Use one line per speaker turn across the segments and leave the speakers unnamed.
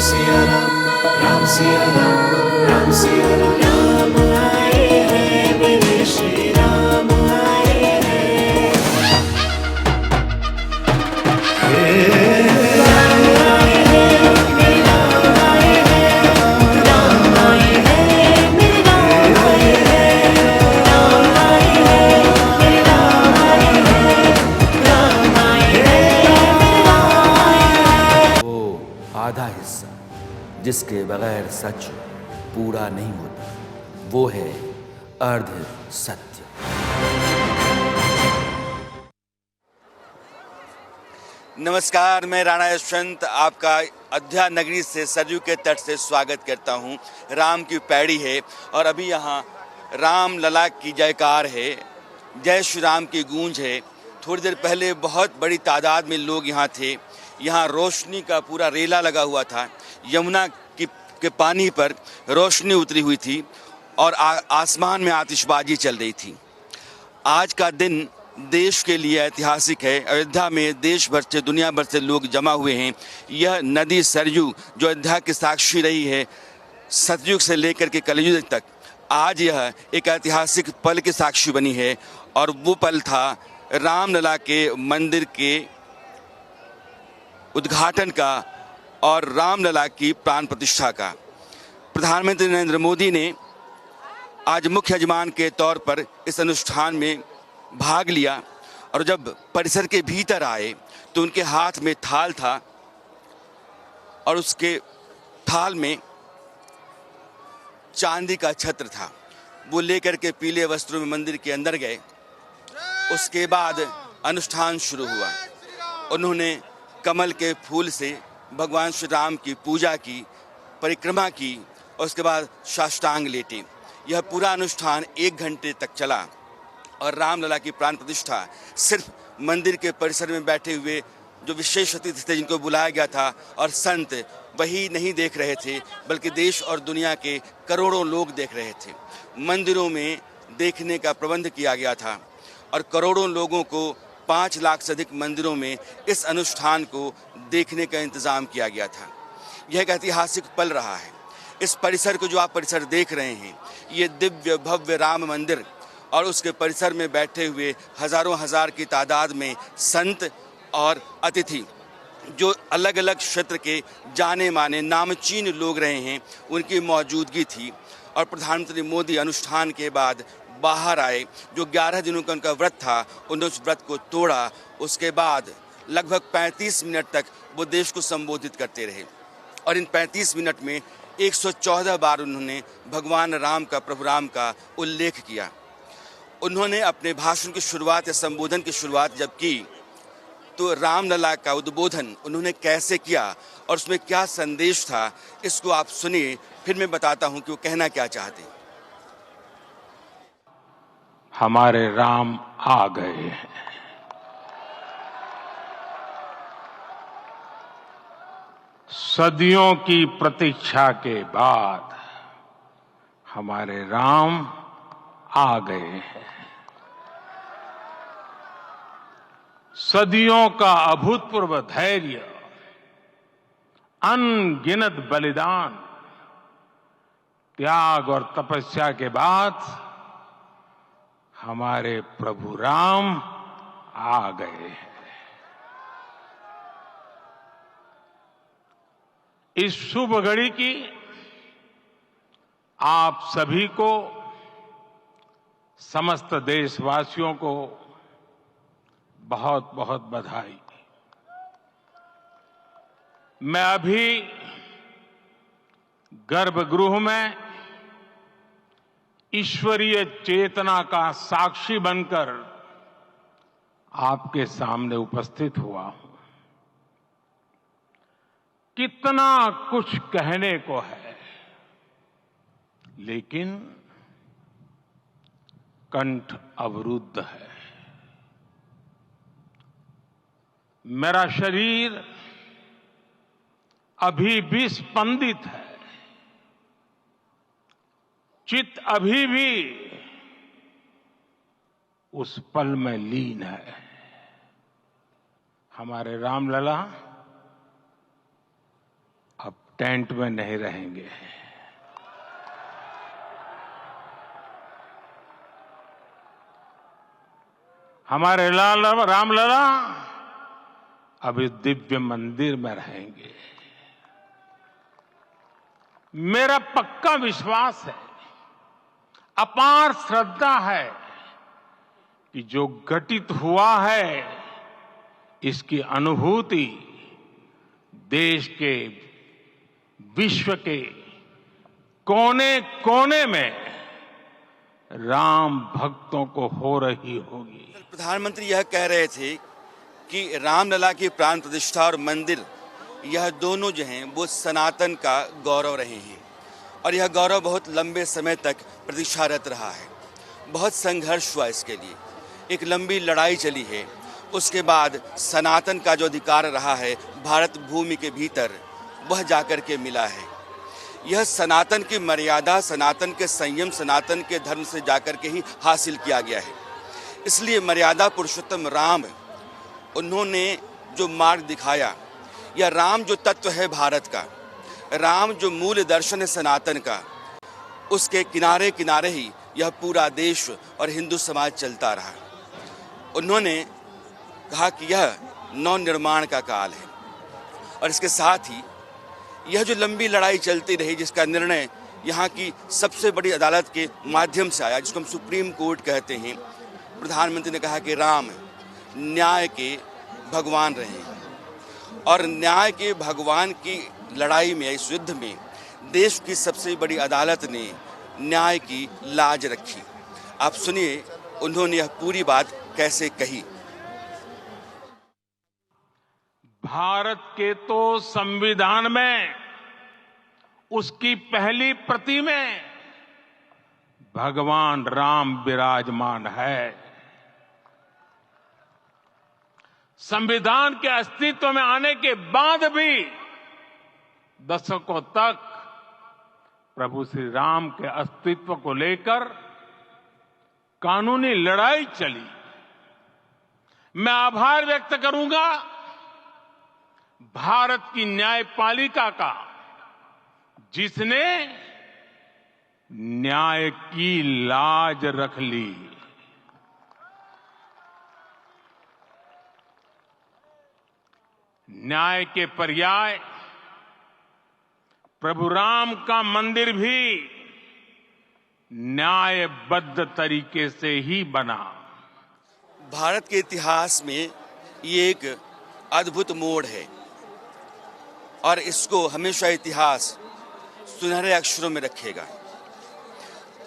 सिया राम सिया राम सिया राम आए हैं मेरे श्री राम आए हैं। राम आए हैं मेरे राम आए हैं, राम आए हैं मेरे राम आए हैं, राम आए हैं मेरे राम आए हैं, राम आए हैं मेरे राम आए हैं।
वो आधा हिस्सा जिसके बगैर सच पूरा नहीं होता, वो है अर्ध सत्य। नमस्कार, मैं राणा यशवंत आपका अयोध्या नगरी से सरयू के तट से स्वागत करता हूं। राम की पैड़ी है और अभी यहाँ राम लला की जयकार है, जय श्री राम की गूंज है। थोड़ी देर पहले बहुत बड़ी तादाद में लोग यहाँ थे। यहाँ रोशनी का पूरा रेला लगा हुआ था। यमुना के पानी पर रोशनी उतरी हुई थी और आसमान में आतिशबाजी चल रही थी। आज का दिन देश के लिए ऐतिहासिक है। अयोध्या में देश भर से, दुनिया भर से लोग जमा हुए हैं। यह नदी सरयू जो अयोध्या की साक्षी रही है सतयुग से लेकर के कलयुग तक, आज यह एक ऐतिहासिक पल की साक्षी बनी है। और वो पल था रामलला के मंदिर के उद्घाटन का और रामलला की प्राण प्रतिष्ठा का। प्रधानमंत्री नरेंद्र मोदी ने आज मुख्य यजमान के तौर पर इस अनुष्ठान में भाग लिया और जब परिसर के भीतर आए तो उनके हाथ में थाल था और उसके थाल में चांदी का छत्र था। वो लेकर के पीले वस्त्रों में मंदिर के अंदर गए। उसके बाद अनुष्ठान शुरू हुआ। उन्होंने कमल के फूल से भगवान श्री राम की पूजा की, परिक्रमा की और उसके बाद साष्टांग लेटे। यह पूरा अनुष्ठान 1 घंटे तक चला और रामलला की प्राण प्रतिष्ठा सिर्फ मंदिर के परिसर में बैठे हुए जो विशेष अतिथि थे, जिनको बुलाया गया था, और संत वही नहीं देख रहे थे, बल्कि देश और दुनिया के करोड़ों लोग देख रहे थे। मंदिरों में देखने का प्रबंध किया गया था और करोड़ों लोगों को 5 लाख से अधिक मंदिरों में इस अनुष्ठान को देखने का इंतजाम किया गया था। यह एक ऐतिहासिक पल रहा है। इस परिसर को जो आप परिसर देख रहे हैं, ये दिव्य भव्य राम मंदिर और उसके परिसर में बैठे हुए हजारों हजार की तादाद में संत और अतिथि जो अलग अलग क्षेत्र के जाने माने नामचीन लोग रहे हैं, उनकी मौजूदगी थी। और प्रधानमंत्री मोदी अनुष्ठान के बाद बाहर आए। जो 11 दिनों का उनका व्रत था, उन्होंने उस व्रत को तोड़ा। उसके बाद लगभग 35 मिनट तक वो देश को संबोधित करते रहे और इन 35 मिनट में 114 बार उन्होंने भगवान राम का, प्रभु राम का उल्लेख किया। उन्होंने अपने भाषण की शुरुआत या संबोधन की शुरुआत जब की तो रामलला का उद्बोधन उन्होंने कैसे किया और उसमें क्या संदेश था, इसको आप सुनिए, फिर मैं बताता हूं कि वो कहना क्या चाहते।
हमारे राम आ गए हैं। सदियों की प्रतीक्षा के बाद हमारे राम आ गए हैं। सदियों का अभूतपूर्व धैर्य, अनगिनत बलिदान, त्याग और तपस्या के बाद हमारे प्रभु राम आ गए हैं। इस शुभ घड़ी की आप सभी को, समस्त देशवासियों को बहुत बहुत बधाई। मैं अभी गर्भगृह में ईश्वरीय चेतना का साक्षी बनकर आपके सामने उपस्थित हुआ हूं। कितना कुछ कहने को है, लेकिन कंठ अवरुद्ध है। मेरा शरीर अभी भी स्पंदित है, चित्त अभी भी उस पल में लीन है। हमारे रामलला अब टेंट में नहीं रहेंगे। हमारे रामलला अब इस दिव्य मंदिर में रहेंगे। मेरा पक्का विश्वास है, अपार श्रद्धा है कि जो घटित हुआ है इसकी अनुभूति देश के, विश्व के कोने कोने में राम भक्तों को हो रही होगी।
प्रधानमंत्री यह कह रहे थे कि रामलला की प्राण प्रतिष्ठा और मंदिर, यह दोनों जो हैं वो सनातन का गौरव रहे हैं और यह गौरव बहुत लंबे समय तक प्रतीक्षारत रहा है। बहुत संघर्ष हुआ इसके लिए, एक लंबी लड़ाई चली है। उसके बाद सनातन का जो अधिकार रहा है भारत भूमि के भीतर, वह जाकर के मिला है। यह सनातन की मर्यादा, सनातन के संयम, सनातन के धर्म से जाकर के ही हासिल किया गया है। इसलिए मर्यादा पुरुषोत्तम राम, उन्होंने जो मार्ग दिखाया, यह राम जो तत्व है भारत का, राम जो मूल दर्शन है सनातन का, उसके किनारे किनारे ही यह पूरा देश और हिंदू समाज चलता रहा। उन्होंने कहा कि यह नव निर्माण का काल है और इसके साथ ही यह जो लंबी लड़ाई चलती रही, जिसका निर्णय यहाँ की सबसे बड़ी अदालत के माध्यम से आया, जिसको हम सुप्रीम कोर्ट कहते हैं। प्रधानमंत्री ने कहा कि राम न्याय के भगवान रहे और न्याय के भगवान की लड़ाई में, इस युद्ध में देश की सबसे बड़ी अदालत ने न्याय की लाज रखी। आप सुनिए उन्होंने यह पूरी बात कैसे कही।
भारत के तो संविधान में, उसकी पहली प्रति में भगवान राम विराजमान है। संविधान के अस्तित्व में आने के बाद भी दशकों तक प्रभु श्री राम के अस्तित्व को लेकर कानूनी लड़ाई चली। मैं आभार व्यक्त करूंगा भारत की न्यायपालिका का, जिसने न्याय की लाज रख ली। न्याय के पर्याय प्रभु राम का मंदिर भी न्यायबद्ध तरीके से ही बना।
भारत के इतिहास में ये एक अद्भुत मोड़ है और इसको हमेशा इतिहास सुनहरे अक्षरों में रखेगा।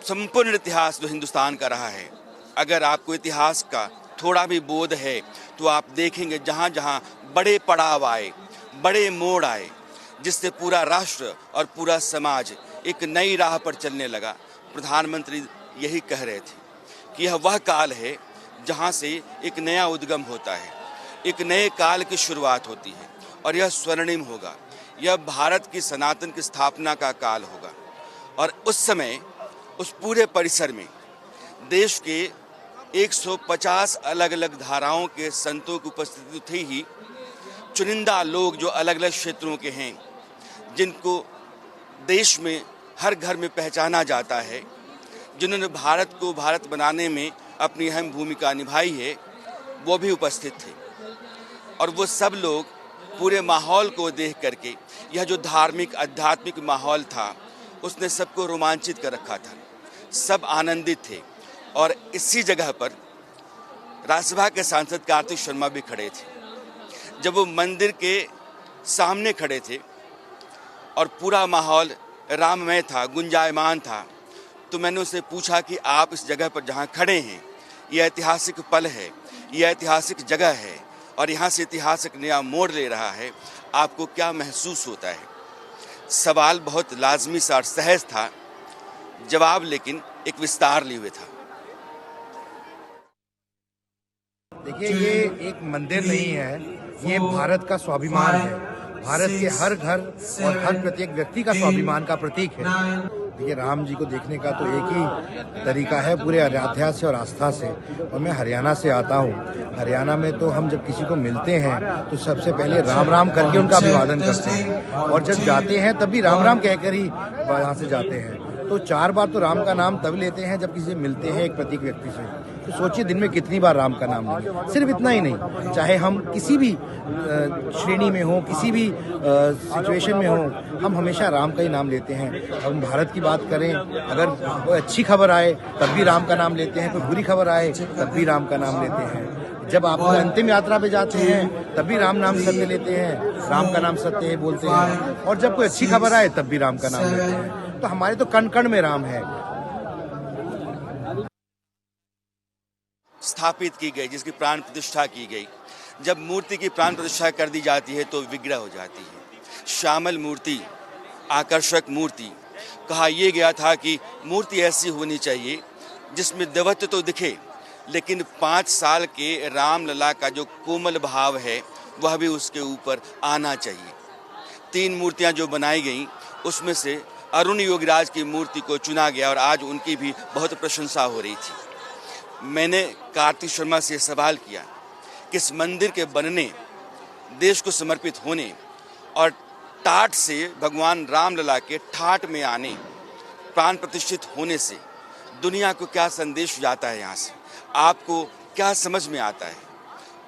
संपूर्ण इतिहास जो हिंदुस्तान का रहा है, अगर आपको इतिहास का थोड़ा भी बोध है तो आप देखेंगे जहां जहां बड़े पड़ाव आए, बड़े मोड़ आए, जिससे पूरा राष्ट्र और पूरा समाज एक नई राह पर चलने लगा। प्रधानमंत्री यही कह रहे थे कि यह वह काल है जहां से एक नया उद्गम होता है, एक नए काल की शुरुआत होती है और यह स्वर्णिम होगा। यह भारत की सनातन की स्थापना का काल होगा और उस समय उस पूरे परिसर में देश के 150 अलग अलग धाराओं के संतों की उपस्थिति थी ही। चुनिंदा लोग जो अलग अलग क्षेत्रों के हैं, जिनको देश में हर घर में पहचाना जाता है, जिन्होंने भारत को भारत बनाने में अपनी अहम भूमिका निभाई है, वो भी उपस्थित थे। और वो सब लोग पूरे माहौल को देख करके, यह जो धार्मिक आध्यात्मिक माहौल था, उसने सबको रोमांचित कर रखा था। सब आनंदित थे और इसी जगह पर राज्यसभा के सांसद कार्तिक शर्मा भी खड़े थे। जब वो मंदिर के सामने खड़े थे और पूरा माहौल राममय था, गुंजायमान था, तो मैंने उससे पूछा कि आप इस जगह पर जहाँ खड़े हैं, यह ऐतिहासिक पल है, यह ऐतिहासिक जगह है और यहाँ से इतिहास एक नया मोड़ ले रहा है, आपको क्या महसूस होता है? सवाल बहुत लाजमी सा और सहज था, जवाब लेकिन एक विस्तार लिए हुए था।
देखिए, ये एक मंदिर नहीं है, ये भारत का स्वाभिमान है। भारत के हर घर और हर प्रत्येक व्यक्ति का स्वाभिमान का प्रतीक है। देखिए, राम जी को देखने का तो एक ही तरीका है, पूरे आराध्या से और आस्था से। और मैं हरियाणा से आता हूँ। हरियाणा में तो हम जब किसी को मिलते हैं तो सबसे पहले राम राम करके उनका अभिवादन करते हैं, और जब जाते हैं तब भी राम राम कहकर ही वहाँ से जाते हैं। तो 4 बार तो राम का नाम तब लेते हैं जब किसी से मिलते हैं एक प्रतीक व्यक्ति से। तो सोचिए दिन में कितनी बार राम का नाम लेंगे। सिर्फ इतना ही नहीं, चाहे हम किसी भी श्रेणी में हो, किसी भी सिचुएशन में हो, हम हमेशा राम का ही नाम लेते हैं। हम भारत की बात करें, अगर कोई अच्छी खबर आए तब भी राम का नाम लेते हैं, कोई बुरी खबर आए तब भी राम का नाम लेते हैं। जब आप अंतिम यात्रा पे जाते हैं तब भी राम नाम सत्य लेते हैं, राम का नाम सत्य है बोलते हैं। और जब कोई अच्छी खबर आए तब भी राम का नाम लेते हैं। तो हमारे तो कण कण में राम है।
स्थापित की गई, जिसकी प्राण प्रतिष्ठा की गई। जब मूर्ति की प्राण प्रतिष्ठा कर दी जाती है तो विग्रह हो जाती है। श्यामल मूर्ति, आकर्षक मूर्ति। कहा यह गया था कि मूर्ति ऐसी होनी चाहिए जिसमें देवत्व तो दिखे, लेकिन 5 साल के रामलला का जो कोमल भाव है वह भी उसके ऊपर आना चाहिए। 3 मूर्तियां जो बनाई गईं उसमें से अरुण योगीराज की मूर्ति को चुना गया और आज उनकी भी बहुत प्रशंसा हो रही थी। मैंने कार्तिक शर्मा से सवाल किया कि इस मंदिर के बनने, देश को समर्पित होने और टाट से भगवान रामलला के ठाट में आने, प्राण प्रतिष्ठित होने से दुनिया को क्या संदेश जाता है, यहाँ से आपको क्या समझ में आता है।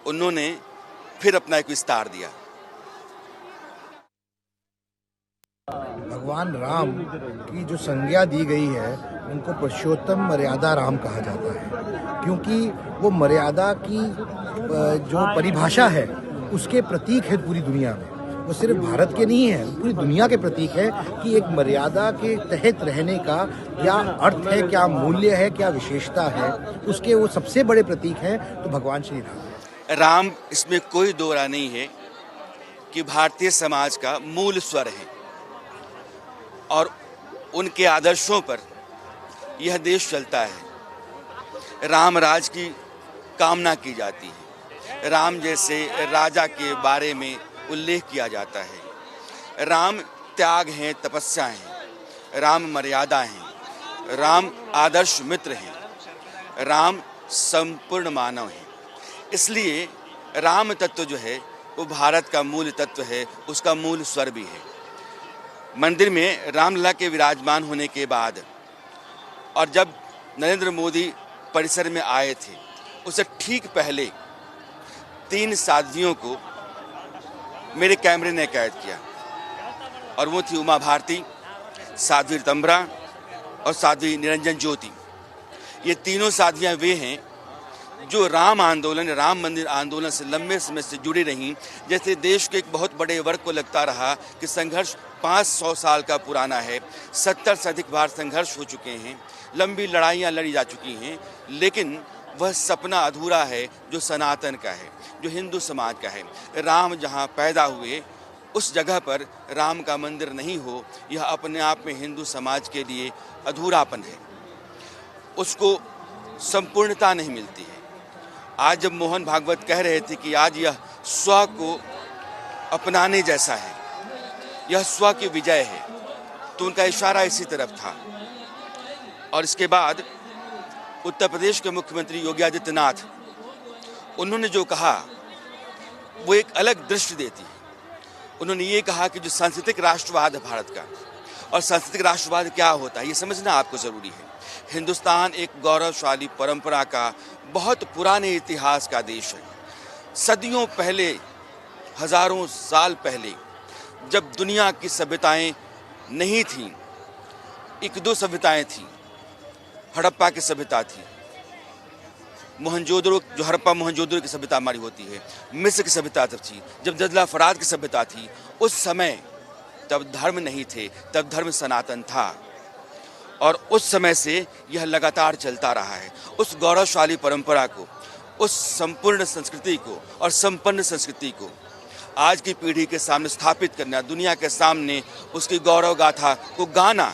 उन्होंने फिर अपना एक विस्तार दिया।
भगवान राम की जो संज्ञा दी गई है उनको पुरुषोत्तम मर्यादा राम कहा जाता है, क्योंकि वो मर्यादा की जो परिभाषा है उसके प्रतीक है पूरी दुनिया में। वो सिर्फ भारत के नहीं है, पूरी दुनिया के प्रतीक है कि एक मर्यादा के तहत रहने का क्या अर्थ है, क्या मूल्य है, क्या विशेषता है, उसके वो सबसे बड़े प्रतीक हैं तो भगवान श्री राम।
राम, इसमें कोई दो राय नहीं है कि भारतीय समाज का मूल स्वर है और उनके आदर्शों पर यह देश चलता है। राम राज की कामना की जाती है, राम जैसे राजा के बारे में उल्लेख किया जाता है। राम त्याग हैं, तपस्या हैं, राम मर्यादा हैं, राम आदर्श मित्र हैं, राम संपूर्ण मानव हैं। इसलिए राम तत्व जो है वो भारत का मूल तत्व है, उसका मूल स्वर भी है। मंदिर में रामलला के विराजमान होने के बाद और जब नरेंद्र मोदी परिसर में आए थे उससे ठीक पहले 3 साध्वियों को मेरे कैमरे ने कैद किया, और वो थी उमा भारती, साध्वी ऋतंभरा और साध्वी निरंजन ज्योति। ये तीनों साध्वियाँ वे हैं जो राम आंदोलन, राम मंदिर आंदोलन से लंबे समय से जुड़ी रहीं। जैसे देश के एक बहुत बड़े वर्ग को लगता रहा कि संघर्ष 500 साल का पुराना है, 70 से अधिक बार संघर्ष हो चुके हैं, लंबी लड़ाइयाँ लड़ी जा चुकी हैं, लेकिन वह सपना अधूरा है जो सनातन का है, जो हिंदू समाज का है। राम जहाँ पैदा हुए उस जगह पर राम का मंदिर नहीं हो, यह अपने आप में हिंदू समाज के लिए अधूरापन है, उसको संपूर्णता नहीं मिलती है। आज जब मोहन भागवत कह रहे थे कि आज यह स्व को अपनाने जैसा है, यह स्व की विजय है, तो उनका इशारा इसी तरफ था। और इसके बाद उत्तर प्रदेश के मुख्यमंत्री योगी आदित्यनाथ, उन्होंने जो कहा वो एक अलग दृष्टि देती है। उन्होंने ये कहा कि जो सांस्कृतिक राष्ट्रवाद है भारत का, और सांस्कृतिक राष्ट्रवाद क्या होता है ये समझना आपको ज़रूरी है। हिंदुस्तान एक गौरवशाली परंपरा का, बहुत पुराने इतिहास का देश है। सदियों पहले, हजारों साल पहले, जब दुनिया की सभ्यताएं नहीं थीं, 1-2 सभ्यताएं थीं। हड़प्पा की सभ्यता थी, मोहनजोदड़ो, जो हड़प्पा मोहनजोदड़ो की सभ्यता हमारी होती है, मिस्र की सभ्यता तब थी, जब दजला फराद की सभ्यता थी। उस समय तब धर्म नहीं थे, तब धर्म सनातन था, और उस समय से यह लगातार चलता रहा है। उस गौरवशाली परंपरा को, उस संपूर्ण संस्कृति को और संपन्न संस्कृति को आज की पीढ़ी के सामने स्थापित करना, दुनिया के सामने उसकी गौरव गाथा को गाना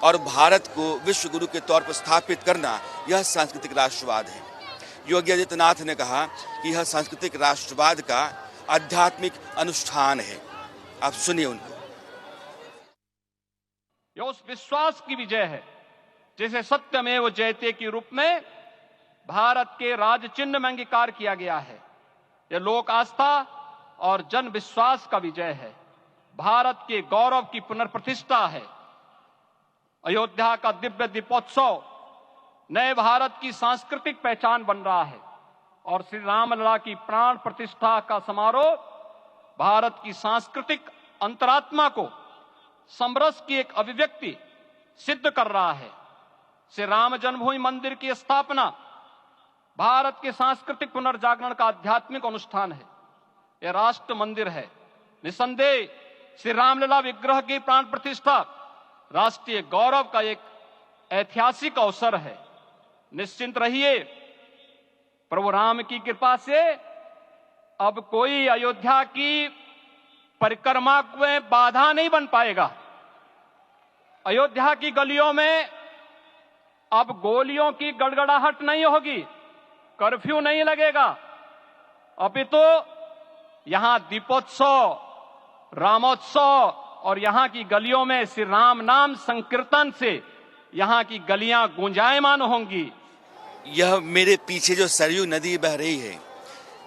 और भारत को विश्व गुरु के तौर पर स्थापित करना, यह सांस्कृतिक राष्ट्रवाद है। योगी आदित्यनाथ ने कहा कि यह सांस्कृतिक राष्ट्रवाद का आध्यात्मिक अनुष्ठान है। आप सुनिए उनको।
Ja, oss विश्वास की विजय है। जैसे सत्यमेव जयते के रूप में भारत के राज चिन्ह में अंगीकार किया गया है। यह लोक आस्था और जन विश्वास का विजय है, भारत के गौरव की पुनर्प्रतिष्ठा है। अयोध्या का दिव्य दीपोत्सव नए भारत की सांस्कृतिक पहचान बन रहा है और श्री रामलला की प्राण प्रतिष्ठा का समारोह भारत की सांस्कृतिक अंतरात्मा को समरस की एक अभिव्यक्ति सिद्ध कर रहा है। श्री राम जन्मभूमि मंदिर की स्थापना भारत के सांस्कृतिक पुनर्जागरण का आध्यात्मिक अनुष्ठान है। यह राष्ट्र मंदिर है। निसंदेह श्री रामलला विग्रह की प्राण प्रतिष्ठा राष्ट्रीय गौरव का एक ऐतिहासिक अवसर है। निश्चिंत रहिए, प्रभु राम की कृपा से अब कोई अयोध्या की परिक्रमा में बाधा नहीं बन पाएगा। अयोध्या की गलियों में अब गोलियों की गड़गड़ाहट नहीं होगी, कर्फ्यू नहीं लगेगा। अपितु यहां दीपोत्सव, रामोत्सव और यहां की गलियों में श्री राम नाम संकीर्तन से यहां की गलियां गुंजायमान होंगी।
यह मेरे पीछे जो सरयू नदी बह रही है,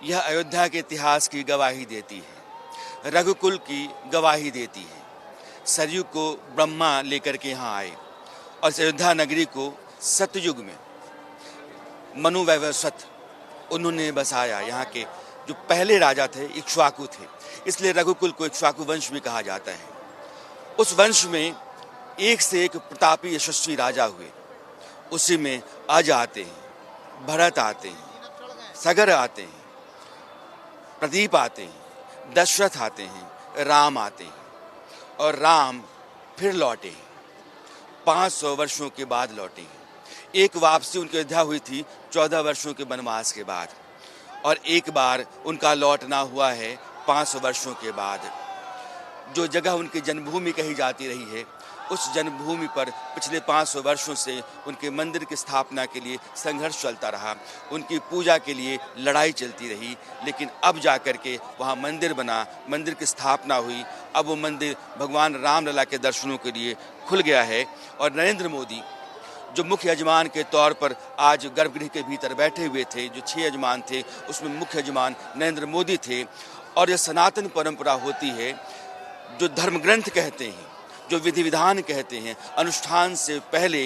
यह अयोध्या के इतिहास की गवाही देती है, रघुकुल की गवाही देती है। सरयू को ब्रह्मा लेकर के यहाँ आए और अयोध्या नगरी को सतयुग में मनु वैवस्वत उन्होंने बसाया। यहाँ के जो पहले राजा थे इक्ष्वाकु थे, इसलिए रघुकुल को इक्ष्वाकु वंश भी कहा जाता है। उस वंश में एक से एक प्रतापी यशस्वी राजा हुए। उसी में अज आते हैं, भरत आते हैं, सगर आते हैं, प्रदीप आते हैं, दशरथ आते हैं, राम आते हैं और राम फिर लौटे हैं। 500 वर्षों के बाद लौटे हैं। एक वापसी उनकी अयोध्या हुई थी 14 वर्षों के वनवास के बाद, और एक बार उनका लौटना हुआ है 500 वर्षों के बाद। जो जगह उनकी जन्मभूमि कही जाती रही है, उस जन्मभूमि पर पिछले 500 वर्षों से उनके मंदिर की स्थापना के लिए संघर्ष चलता रहा, उनकी पूजा के लिए लड़ाई चलती रही। लेकिन अब जाकर के वहाँ मंदिर बना, मंदिर की स्थापना हुई। अब वो मंदिर भगवान रामलला के दर्शनों के लिए खुल गया है। और नरेंद्र मोदी जो मुख्य यजमान के तौर पर आज गर्भगृह के भीतर बैठे हुए थे, जो 6 यजमान थे उसमें मुख्य यजमान नरेंद्र मोदी थे। और यह सनातन परंपरा होती है, जो धर्म ग्रंथ कहते हैं, जो विधि विधान कहते हैं, अनुष्ठान से पहले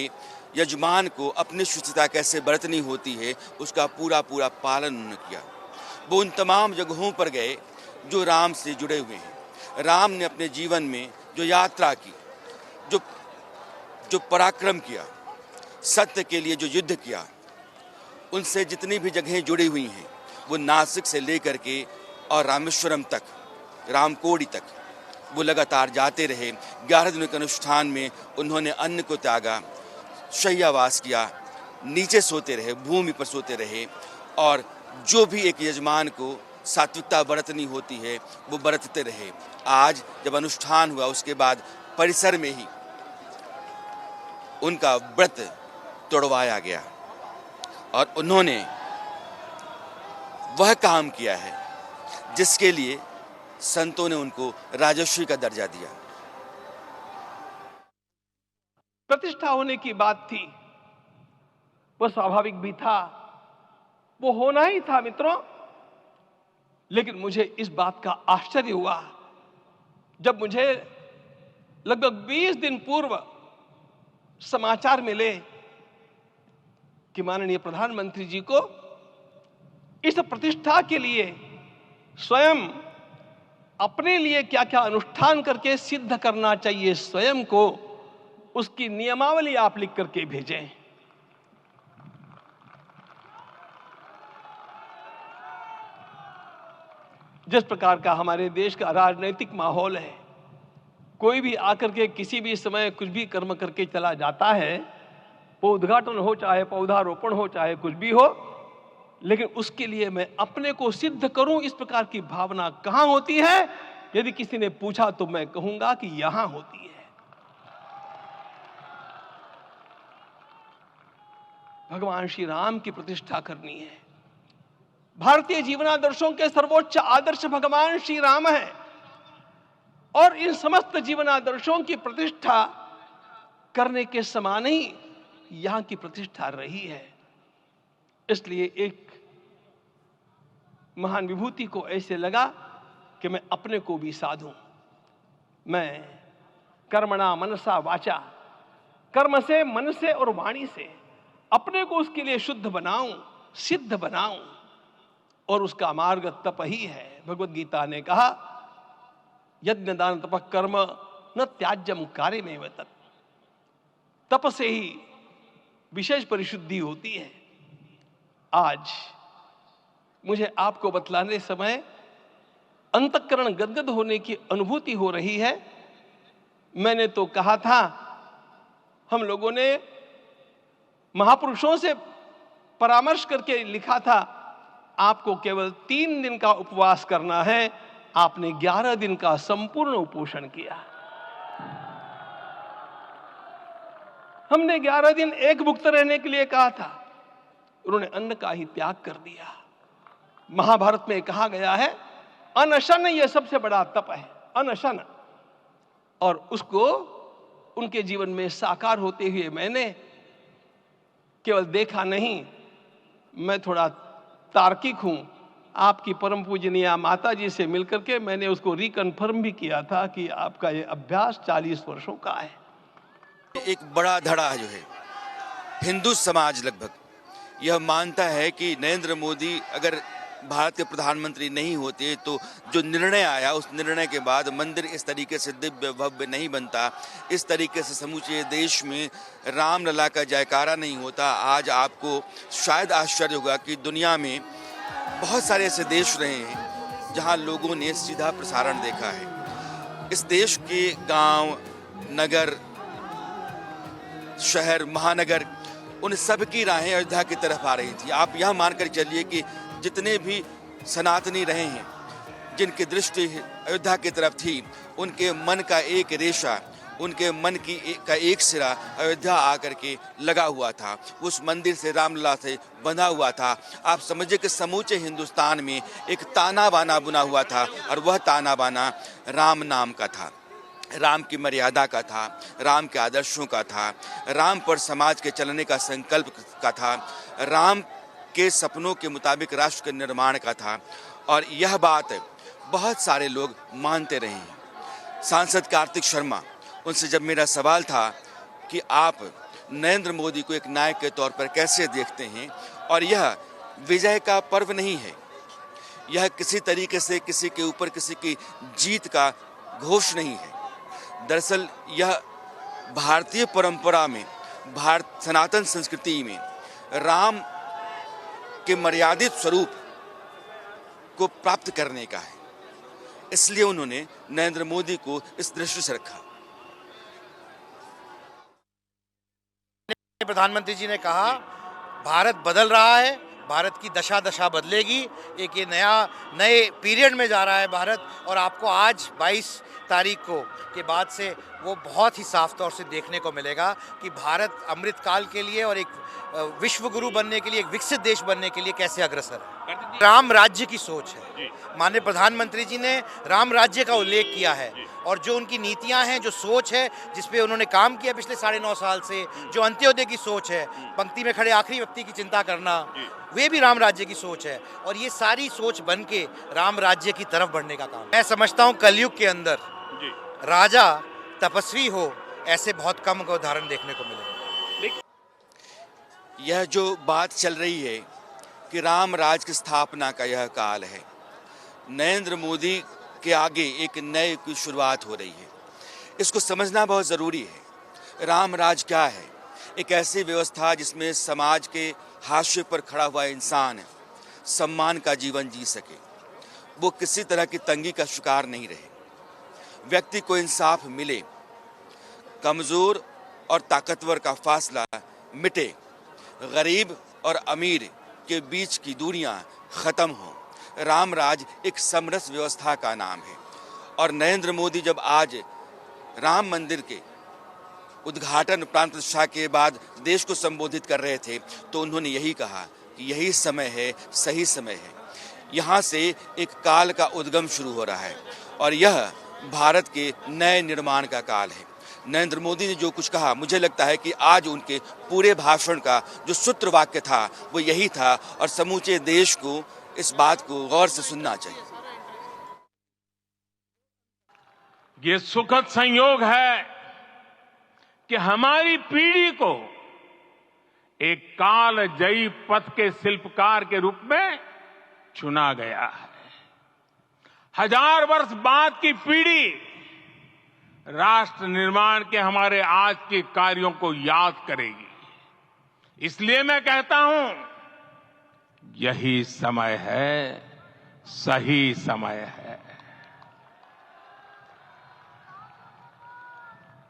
यजमान को अपनी शुचिता कैसे बरतनी होती है, उसका पूरा पूरा पालन उन्होंने किया। वो उन तमाम जगहों पर गए जो राम से जुड़े हुए हैं। राम ने अपने जीवन में जो यात्रा की, जो पराक्रम किया, सत्य के लिए जो युद्ध किया, उनसे जितनी भी जगहें जुड़ी हुई हैं, वो नासिक से लेकर के और रामेश्वरम तक, रामकोड़ी तक वो लगातार जाते रहे। 11 दिनों के अनुष्ठान में उन्होंने अन्न को त्यागा, शय्यावास किया, नीचे सोते रहे, भूमि पर सोते रहे। और जो भी एक यजमान को सात्विकता बरतनी होती है वो बरतते रहे। आज जब अनुष्ठान हुआ उसके बाद परिसर में ही उनका व्रत तोड़वाया गया और उन्होंने वह काम किया है जिसके लिए संतों ने उनको राजर्षि का दर्जा दिया।
प्रतिष्ठा होने की बात थी, वो स्वाभाविक भी था, वो होना ही था मित्रों। लेकिन मुझे इस बात का आश्चर्य हुआ जब मुझे लगभग 20 दिन पूर्व समाचार मिले कि माननीय प्रधानमंत्री जी को इस प्रतिष्ठा के लिए स्वयं अपने लिए क्या क्या अनुष्ठान करके सिद्ध करना चाहिए स्वयं को, उसकी नियमावली आप लिख करके भेजें। जिस प्रकार का हमारे देश का राजनीतिक माहौल है, कोई भी आकर के किसी भी समय कुछ भी कर्म करके चला जाता है, वो उद्घाटन हो चाहे पौधारोपण हो चाहे कुछ भी हो, लेकिन उसके लिए मैं अपने को सिद्ध करूं, इस प्रकार की भावना कहां होती है? यदि किसी ने पूछा तो मैं कहूंगा कि यहां होती है। भगवान श्री राम की प्रतिष्ठा करनी है। भारतीय जीवनादर्शों के सर्वोच्च आदर्श भगवान श्री राम है और इन समस्त जीवनादर्शों की प्रतिष्ठा
करने के समान ही यहां की प्रतिष्ठा रही है। इसलिए एक महान विभूति को ऐसे लगा कि मैं अपने को भी साधूं। मैं कर्मणा मनसा वाचा, कर्म से, मन से और वाणी से अपने को उसके लिए शुद्ध बनाऊं, सिद्ध बनाऊं, और उसका मार्ग तप ही है। भगवत गीता ने कहा, यज्ञ दान तप कर्म न त्याज्यम कार्यमेव तत्। तप से ही विशेष परिशुद्धि होती है। आज मुझे आपको बतलाने समय अंतःकरण गदगद होने की अनुभूति हो रही है। मैंने तो कहा था, हम लोगों ने महापुरुषों से परामर्श करके लिखा था, आपको केवल 3 दिन का उपवास करना है। आपने 11 दिन का संपूर्ण उपोषण किया। हमने 11 दिन एक भुक्त रहने के लिए कहा था, उन्होंने अन्न का ही त्याग कर दिया। महाभारत में कहा गया है, अनशन यह सबसे बड़ा तप है, अनशन। और उसको उनके जीवन में साकार होते हुए मैंने केवल देखा नहीं, मैं थोड़ा तार्किक हूं। आपकी परम पूजनीय माता जी से मिलकर के मैंने उसको रिकन्फर्म भी किया था कि आपका ये अभ्यास 40 वर्षों का है।
एक बड़ा धड़ा जो है, हिंदू समाज लगभग यह मानता है कि नरेंद्र मोदी अगर भारत के प्रधानमंत्री नहीं होते तो जो निर्णय आया, उस निर्णय के बाद मंदिर इस तरीके से दिव्य भव्य नहीं बनता, इस तरीके से समूचे देश में रामलला का जयकारा नहीं होता। आज आपको शायद आश्चर्य होगा कि दुनिया में बहुत सारे ऐसे देश रहे हैं जहां लोगों ने सीधा प्रसारण देखा है। इस देश के गांव, नगर, शहर, महानगर, उन सब की राहें अयोध्या की तरफ आ रही थी। आप यह मानकर चलिए कि जितने भी सनातनी रहे हैं, जिनकी दृष्टि अयोध्या की तरफ थी, उनके मन का एक रेशा, उनके मन का एक सिरा अयोध्या आकर के लगा हुआ था, उस मंदिर से, रामलला से बंधा हुआ था। आप समझिए कि समूचे हिंदुस्तान में एक ताना बाना बुना हुआ था, और वह ताना बाना राम नाम का था, राम की मर्यादा का था, राम के आदर्शों का था, राम पर समाज के चलने का संकल्प का था, राम के सपनों के मुताबिक राष्ट्र के निर्माण का था। और यह बात बहुत सारे लोग मानते रहे हैं। सांसद कार्तिक शर्मा, उनसे जब मेरा सवाल था कि आप नरेंद्र मोदी को एक नायक के तौर पर कैसे देखते हैं, और यह विजय का पर्व नहीं है, यह किसी तरीके से किसी के ऊपर किसी की जीत का घोष नहीं है। दरअसल यह भारतीय परंपरा में, भारत सनातन संस्कृति में राम के मर्यादित स्वरूप को प्राप्त करने का है। इसलिए उन्होंने नरेंद्र मोदी को इस दृष्टि से रखा।
प्रधानमंत्री जी ने कहा, भारत बदल रहा है, भारत की दशा दशा बदलेगी, एक ये नए पीरियड में जा रहा है भारत। और आपको आज 22 तारीख को के बाद से वो बहुत ही साफ तौर से देखने को मिलेगा कि भारत अमृत काल के लिए और एक विश्व गुरु बनने के लिए, एक विकसित देश बनने के लिए कैसे अग्रसर है। राम राज्य की सोच है। माननीय प्रधानमंत्री जी ने राम राज्य का उल्लेख किया है, और जो उनकी नीतियां हैं, जो सोच है, जिसपे उन्होंने काम किया पिछले 9.5 साल से, जो अंत्योदय की सोच है, पंक्ति में खड़े आखिरी व्यक्ति की चिंता करना, वे भी राम राज्य की सोच है। और ये सारी सोच बन के राम राज्य की तरफ बढ़ने का काम। मैं समझता हूँ कलयुग के अंदर राजा तपस्वी हो, ऐसे बहुत कम को उदाहरण देखने को मिले।
यह जो बात चल रही है कि राम राज की स्थापना का यह काल है, नरेंद्र मोदी के आगे एक नए की शुरुआत हो रही है। इसको समझना बहुत ज़रूरी है। राम राज क्या है? एक ऐसी व्यवस्था जिसमें समाज के हाशिए पर खड़ा हुआ इंसान सम्मान का जीवन जी सके, वो किसी तरह की तंगी का शिकार नहीं रहे, व्यक्ति को इंसाफ मिले, कमज़ोर और ताकतवर का फासला मिटे, गरीब और अमीर के बीच की दूरियां ख़त्म हों। राम राज एक समरस व्यवस्था का नाम है। और नरेंद्र मोदी जब आज राम मंदिर के उद्घाटन प्राण प्रतिष्ठा के बाद देश को संबोधित कर रहे थे, तो उन्होंने यही कहा कि यही समय है, सही समय है। यहाँ से एक काल का उद्गम शुरू हो रहा है, और यह भारत के नए निर्माण का काल है। नरेंद्र मोदी ने जो कुछ कहा, मुझे लगता है कि आज उनके पूरे भाषण का जो सूत्र वाक्य था वो यही था, और समूचे देश को इस बात को गौर से सुनना चाहिए।
ये सुखद संयोग है कि हमारी पीढ़ी को एक कालजयी पथ के शिल्पकार के रूप में चुना गया है। 1000 वर्ष बाद की पीढ़ी राष्ट्र निर्माण के हमारे आज के कार्यों को याद करेगी। इसलिए मैं कहता हूं, यही समय है, सही समय है।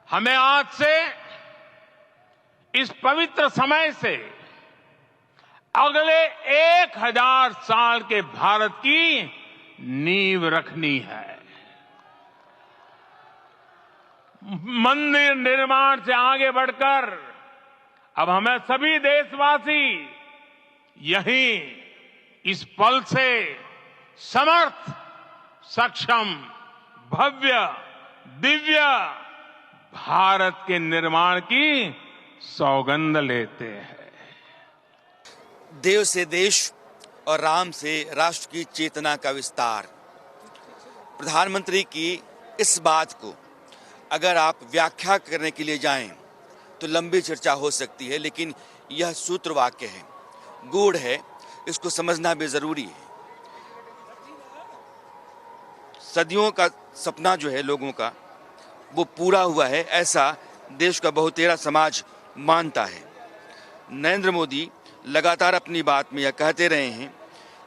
हमें आज से, इस पवित्र समय से अगले 1000 साल के भारत की नींव रखनी है। मंदिर निर्माण से आगे बढ़कर अब हमें सभी देशवासी यहीं इस पल से समर्थ, सक्षम, भव्य, दिव्य भारत के निर्माण की सौगंध लेते हैं।
देव से देश और राम से राष्ट्र की चेतना का विस्तार। प्रधानमंत्री की इस बात को अगर आप व्याख्या करने के लिए जाएं तो लंबी चर्चा हो सकती है, लेकिन यह सूत्र वाक्य है, गूढ़ है, इसको समझना भी जरूरी है। सदियों का सपना जो है लोगों का, वो पूरा हुआ है, ऐसा देश का बहुतेरा समाज मानता है। नरेंद्र मोदी लगातार अपनी बात में यह कहते रहे हैं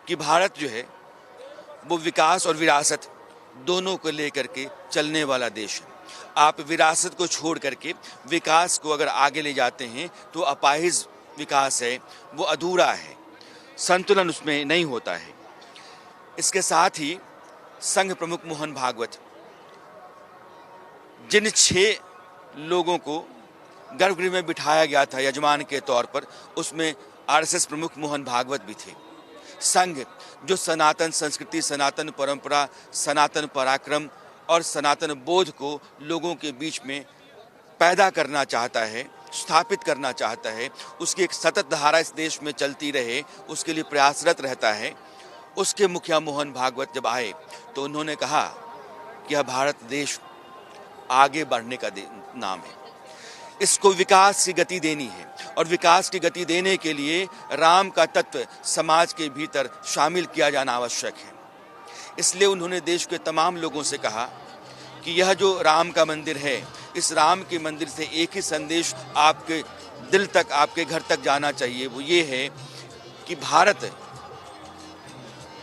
कि भारत जो है वो विकास और विरासत दोनों को लेकर के चलने वाला देश है। आप विरासत को छोड़ करके विकास को अगर आगे ले जाते हैं तो अपाहिज विकास है, वो अधूरा है, संतुलन उसमें नहीं होता है। इसके साथ ही संघ प्रमुख मोहन भागवत, जिन 6 लोगों को गर्भगृह में बिठाया गया था यजमान के तौर पर, उसमें आरएसएस प्रमुख मोहन भागवत भी थे। संघ जो सनातन संस्कृति, सनातन परंपरा, सनातन पराक्रम और सनातन बोध को लोगों के बीच में पैदा करना चाहता है, स्थापित करना चाहता है, उसकी एक सतत धारा इस देश में चलती रहे, उसके लिए प्रयासरत रहता है। उसके मुखिया मोहन भागवत जब आए तो उन्होंने कहा कि यह भारत देश आगे बढ़ने का नाम है, इसको विकास की गति देनी है, और विकास की गति देने के लिए राम का तत्व समाज के भीतर शामिल किया जाना आवश्यक है। इसलिए उन्होंने देश के तमाम लोगों से कहा कि यह जो राम का मंदिर है, इस राम के मंदिर से एक ही संदेश आपके दिल तक, आपके घर तक जाना चाहिए, वो ये है कि भारत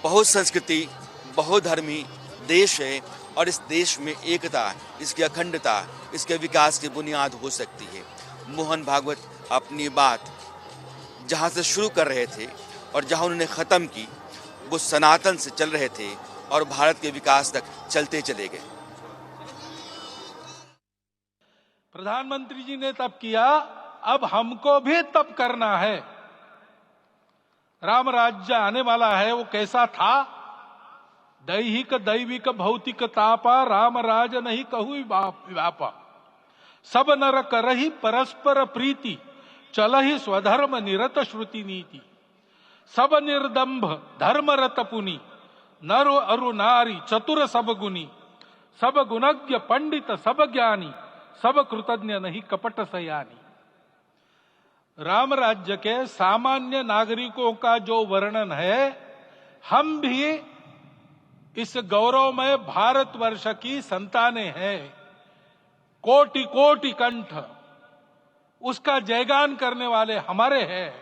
बहुत संस्कृति, बहुधर्मी देश है, और इस देश में एकता, इसकी अखंडता, इसके विकास की बुनियाद हो सकती है। मोहन भागवत अपनी बात जहाँ से शुरू कर रहे थे और जहाँ उन्होंने ख़त्म की, वो सनातन से चल रहे थे और भारत के विकास तक चलते चले गए।
प्रधानमंत्री जी ने तब किया, अब हमको भी तब करना है। राम राज्य आने वाला है, वो कैसा था? दैहिक दैविक भौतिक तापा, राम राज नहीं कहु व्यापा। सब नर करहि परस्पर प्रीति, चलहि स्वधर्म निरत श्रुति नीति। सब निर्दंभ धर्म रत पुनि, नर अरु नारी चतुर सब गुनी। सब गुणज्ञ पंडित सब ज्ञानी, सब कृतज्ञ नहीं कपट सयानी। राम राज्य के सामान्य नागरिकों का जो वर्णन है, हम भी इस गौरवमय भारतवर्ष की संतानें हैं। कोटि कोटि कंठ उसका जयगान करने वाले हमारे हैं।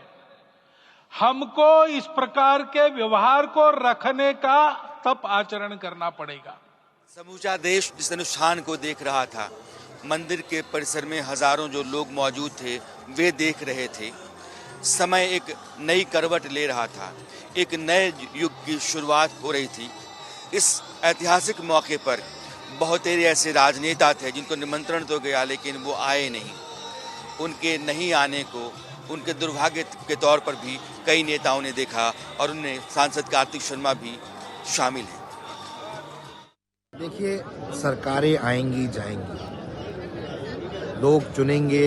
हमको इस प्रकार के व्यवहार को रखने का तप आचरण करना पड़ेगा।
समूचा देश जिस अनुष्ठान को देख रहा था, मंदिर के परिसर में हजारों जो लोग मौजूद थे वे देख रहे थे। समय एक नई करवट ले रहा था, एक नए युग की शुरुआत हो रही थी। इस ऐतिहासिक मौके पर बहुत ऐसे राजनेता थे जिनको निमंत्रण तो गया, लेकिन वो आए नहीं। उनके नहीं आने को उनके दुर्भाग्य के तौर पर भी कई नेताओं ने देखा, और उनमें सांसद कार्तिक शर्मा भी शामिल हैं।
देखिए, सरकारें आएंगी जाएंगी, लोग चुनेंगे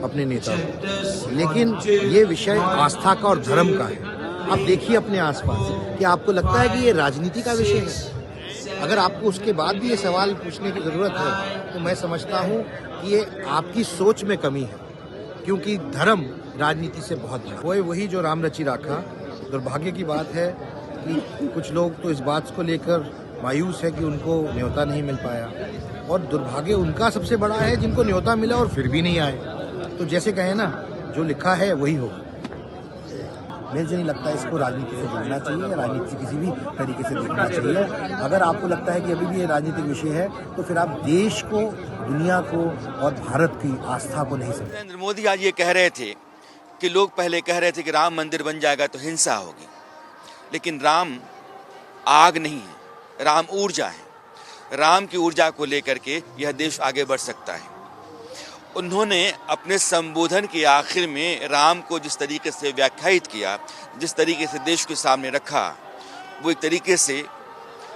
अपने नेता को, लेकिन ये विषय आस्था का और धर्म का है। आप देखिए अपने आसपास कि आपको लगता है कि ये राजनीति का विषय है। अगर आपको उसके बाद भी ये सवाल पूछने की जरूरत है तो मैं समझता हूँ कि ये आपकी सोच में कमी है, क्योंकि धर्म राजनीति से बहुत बड़ा है। वही जो राम रचि राखा। दुर्भाग्य की बात है कि कुछ लोग तो इस बात को लेकर मायूस है कि उनको न्योता नहीं मिल पाया, और दुर्भाग्य उनका सबसे बड़ा है जिनको न्योता मिला और फिर भी नहीं आए। तो जैसे कहे ना, जो लिखा है वही होगा। मेरे से नहीं लगता इसको राजनीति से जोड़ना चाहिए, राजनीति किसी भी तरीके से देखना चाहिए। अगर आपको लगता है कि अभी भी ये राजनीतिक विषय है तो फिर आप देश को, दुनिया को और भारत की आस्था को नहीं समझते।
नरेंद्र मोदी आज ये कह रहे थे कि लोग पहले कह रहे थे कि राम मंदिर बन जाएगा तो हिंसा होगी, लेकिन राम आग नहीं है, राम ऊर्जा है। राम की ऊर्जा को लेकर के यह देश आगे बढ़ सकता है। उन्होंने अपने संबोधन के आखिर में राम को जिस तरीके से व्याख्यायित किया, जिस तरीके से देश के सामने रखा, वो एक तरीके से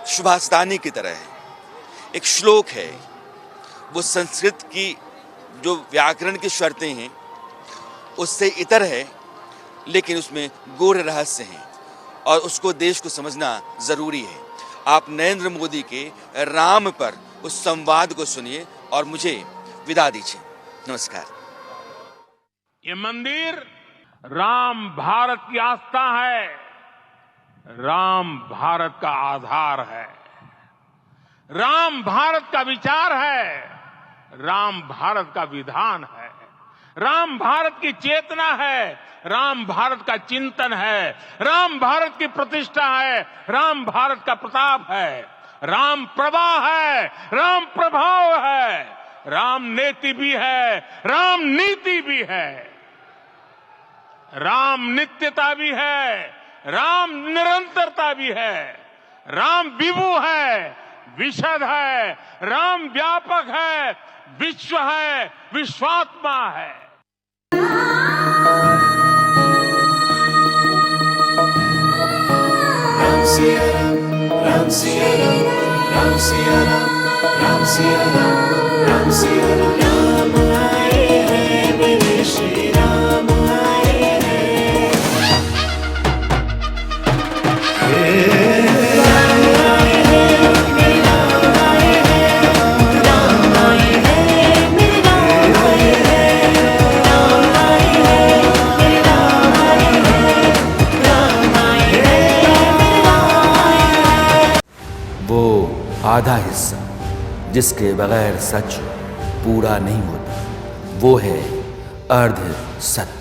सुभाषितानी की तरह है। एक श्लोक है, वो संस्कृत की जो व्याकरण की शर्तें हैं उससे इतर है, लेकिन उसमें गूढ़ रहस्य हैं और उसको देश को समझना जरूरी है। आप नरेंद्र मोदी के राम पर उस संवाद को सुनिए और मुझे विदा दीजिए। नमस्कार।
ये मंदिर राम भारत की आस्था है, राम भारत का आधार है, राम भारत का विचार है, राम भारत का विधान है, राम भारत की चेतना है, राम भारत का चिंतन है, राम भारत की प्रतिष्ठा है, राम भारत का प्रताप है, राम प्रवाह है, राम प्रभाव है, राम नेति भी है, राम नीति भी है, राम नित्यता भी है, राम निरंतरता भी है, राम विभु है, विशद है, राम व्यापक है, विश्व है, विश्वात्मा है।
Ram Siya Ram, Ram Siya Ram, Ram Siya Ram, Ram Siya Ram, Ram Siya Ram. Ram aaye hain, mere Shri Ram aaye hain. Ram aaye hain, mere Ram aaye hain. Ram aaye hain, mere Ram aaye hain. Ram aaye hain, mere Ram aaye hain. Ram aaye hain.
वो आधा हिस्सा जिसके बगैर सच पूरा नहीं होता, वो है अर्ध सत्य।